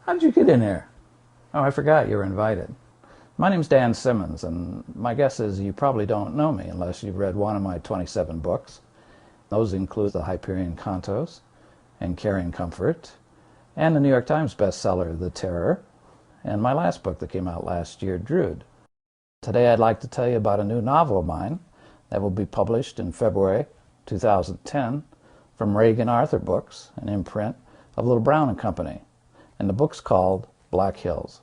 How'd you get in here? Oh, I forgot you were invited. My name's Dan Simmons, and my guess is you probably don't know me unless you've read one of my 27 books. Those include the Hyperion Cantos and Carrying Comfort, and the New York Times bestseller, The Terror, and my last book that came out last year, Drood. Today I'd like to tell you about a new novel of mine that will be published in February 2010 from Reagan Arthur Books, an imprint of Little Brown and Company. And the book's called Black Hills.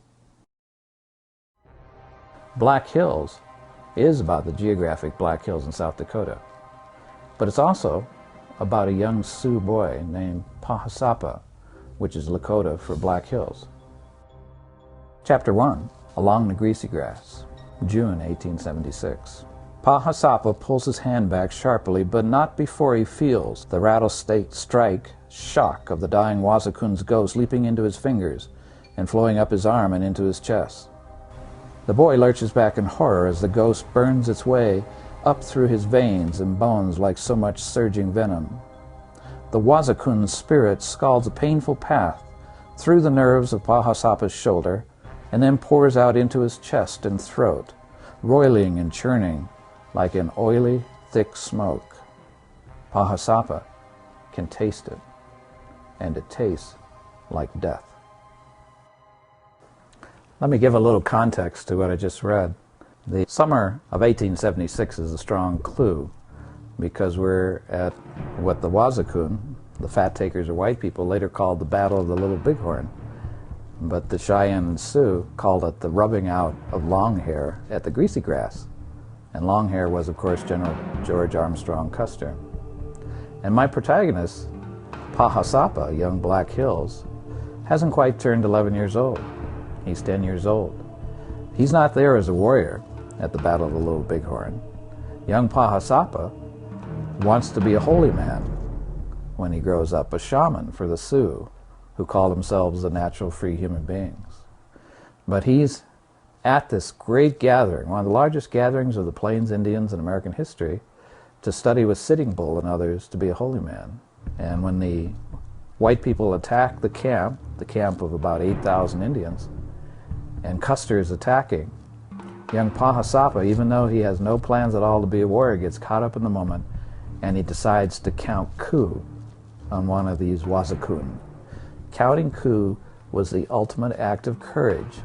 Black Hills is about the geographic Black Hills in South Dakota, but it's also about a young Sioux boy named Pahasapa, which is Lakota for Black Hills. Chapter 1, Along the Greasy Grass, June 1876. Pahasapa pulls his hand back sharply, but not before he feels the rattlesnake strike shock of the dying Wasakun's ghost leaping into his fingers and flowing up his arm and into his chest. The boy lurches back in horror as the ghost burns its way up through his veins and bones like so much surging venom. The Wasakun's spirit scalds a painful path through the nerves of Pahasapa's shoulder and then pours out into his chest and throat, roiling and churning like an oily, thick smoke. Pahasapa can taste it, and it tastes like death. Let me give a little context to what I just read. The summer of 1876 is a strong clue because we're at what the Wasakun, the fat takers or white people, later called the Battle of the Little Bighorn. But the Cheyenne and Sioux called it the rubbing out of long hair at the Greasy Grass. And long hair was, of course, General George Armstrong Custer. And my protagonist, Pahasapa, young Black Hills, hasn't quite turned 11 years old. He's 10 years old. He's not there as a warrior at the Battle of the Little Bighorn. Young Pahasapa wants to be a holy man when he grows up, a shaman for the Sioux, who call themselves the natural free human beings. But he's at this great gathering, one of the largest gatherings of the Plains Indians in American history, to study with Sitting Bull and others to be a holy man. And when the white people attack the camp of about 8,000 Indians, and Custer is attacking, young Pahasapa, even though he has no plans at all to be a warrior, gets caught up in the moment, and he decides to count coup on one of these Wasakun. Counting coup was the ultimate act of courage,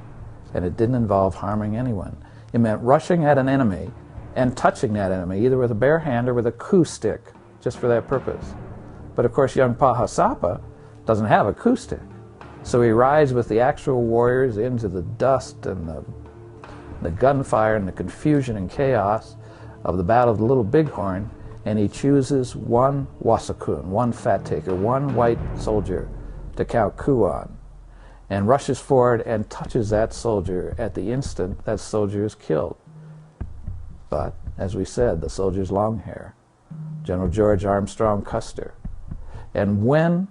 and it didn't involve harming anyone. It meant rushing at an enemy and touching that enemy, either with a bare hand or with a coup stick, just for that purpose. But of course, young Pahasapa doesn't have a coup stick. So he rides with the actual warriors into the dust and the gunfire and the confusion and chaos of the Battle of the Little Bighorn, and he chooses one Wasakun, one fat taker, one white soldier to count coup on, and rushes forward and touches that soldier at the instant that soldier is killed. But, as we said, the soldier's long hair, General George Armstrong Custer. And when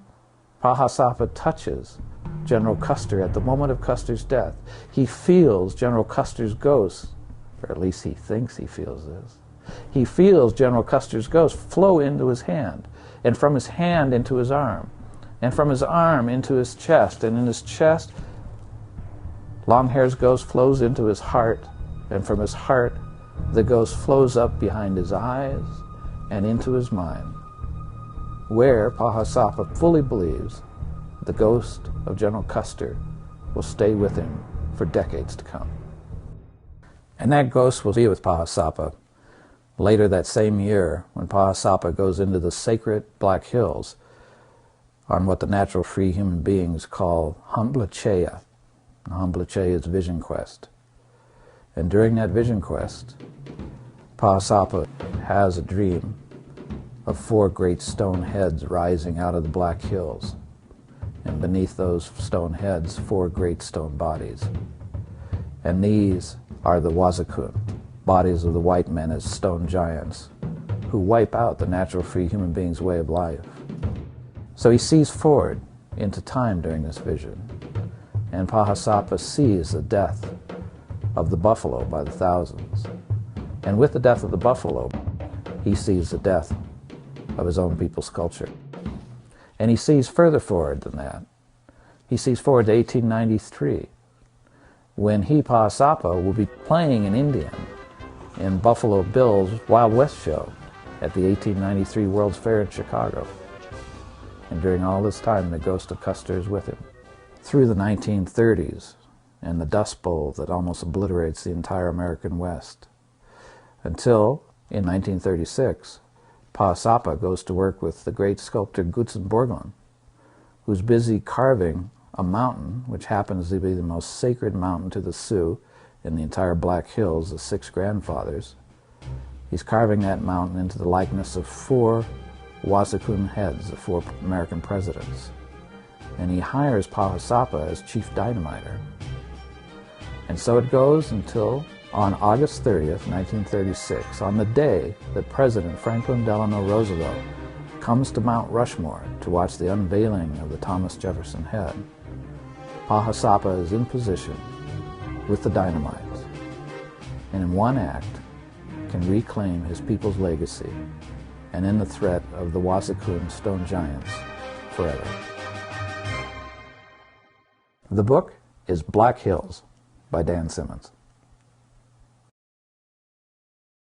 Pahasapa touches General Custer at the moment of Custer's death, he feels General Custer's ghost, or at least he thinks he feels this. He feels General Custer's ghost flow into his hand, and from his hand into his arm, and from his arm into his chest, and in his chest, Longhair's ghost flows into his heart, and from his heart, the ghost flows up behind his eyes and into his mind, where Pahasapa fully believes the ghost of General Custer will stay with him for decades to come. And that ghost will be with Pahasapa later that same year when Pahasapa goes into the sacred Black Hills on what the natural free human beings call Hamblachaya. Hamblachaya is vision quest. And during that vision quest, Pahasapa has a dream of 4 great stone heads rising out of the Black Hills. And beneath those stone heads, 4 great stone bodies. And these are the Wasakun, bodies of the white men as stone giants, who wipe out the natural free human being's way of life. So he sees forward into time during this vision, and Pahasapa sees the death of the buffalo by the thousands. And with the death of the buffalo, he sees the death of his own people's culture. And he sees further forward than that. he sees forward to 1893, when he, Pahasapa, will be playing an Indian in Buffalo Bill's Wild West show at the 1893 World's Fair in Chicago. And during all this time, the ghost of Custer is with him. Through the 1930s and the Dust Bowl that almost obliterates the entire American West, until, in 1936, Pahasapa goes to work with the great sculptor Gutzen Borglum, who's busy carving a mountain, which happens to be the most sacred mountain to the Sioux in the entire Black Hills, the Six Grandfathers. He's carving that mountain into the likeness of 4 Wasakun heads, the 4 American presidents. And he hires Pahasapa as chief dynamiter. And so it goes until on August 30th, 1936, on the day that President Franklin Delano Roosevelt comes to Mount Rushmore to watch the unveiling of the Thomas Jefferson head, Pahasapa is in position with the dynamites, and in one act can reclaim his people's legacy and end the threat of the Wasakun stone giants forever. The book is Black Hills by Dan Simmons.